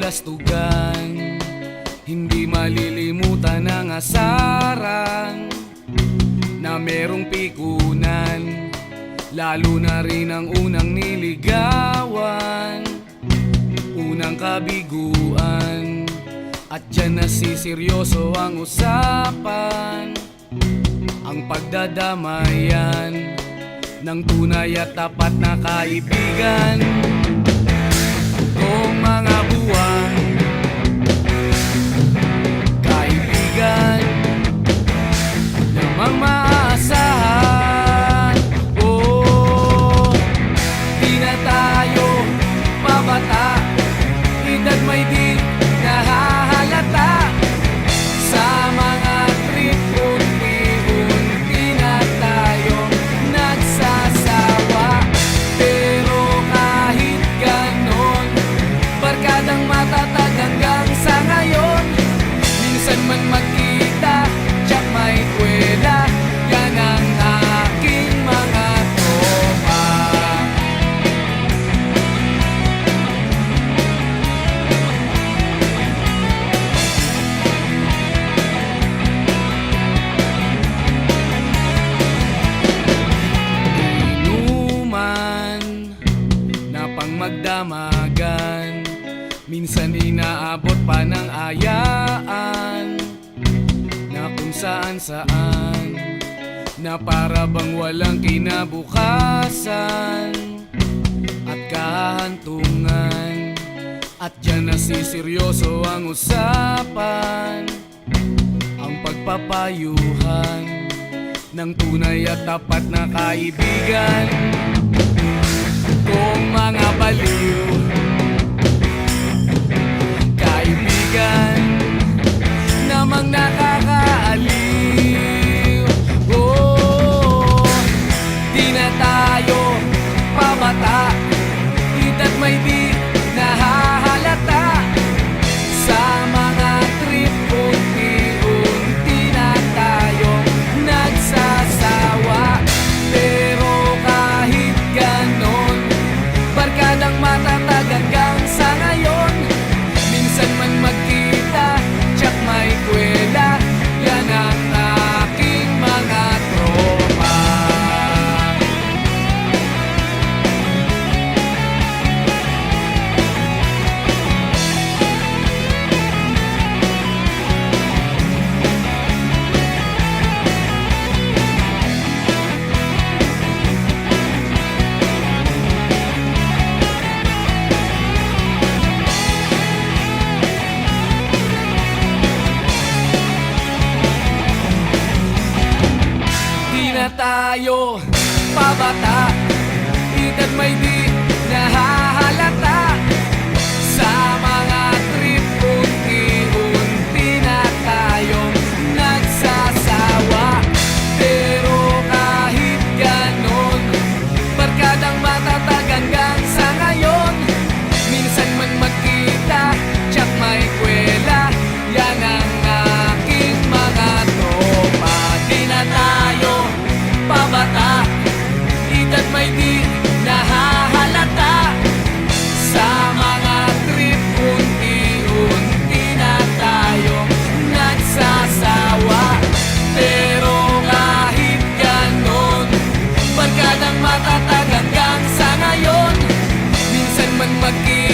kabulastugan, hindi malilimutan ang asaran na merong pikunan, lalo na rin ang unang niligawan, unang kabiguan. At dyan nasiseryoso ang usapan, ang pagdadamayan ng tunay at tapat na kaibigan. Kung mga buwan, kaibigan namang maaasahan. Oh, di na tayo pabata, edad may di nahahalata. Sa mga trip, unti-unti na tayo nagsasawa. Pero kahit ganon, barkadang matatag hanggang sa ngayon. Minsan man magkita, tsak may kwela, yan ang aking mga tropa. Inuman na pang magdamagan, minsan inaabot pa ng ayaan, na kung saan-saan, na para bang walang kinabukasan at kahantungan. At dyan nasiseryoso ang usapan, ang pagpapayuhan ng tunay at tapat na kaibigan. Kung mga baliw, kaibigan namang nakakaaliw. Oh, di na tayo pabata, edad may di nahahalata. Sa mga trip, unti-unti na tayo nagsasawa. Pero kahit ganon, barkadang matatag hanggang sa ngayon. Minsan man magkita, tsak may kwela, yan ang aking mga tropa. Di na tayo pabata, edad may di nahahalata. Sa mga trip, unti-unti na tayong nagsasawa. Pero kahit ganon, barkadang matatag hanggang sa ngayon. Minsan man magkita, tsak may kwela, yan ang aking mga tropa. Di na tayo pabata, edad may di nahahalata. Sa mga trip, unti-unti na tayo nagsasawa. Pero kahit ganon, barkadang matatag hanggang sa ngayon. Minsan man magkita,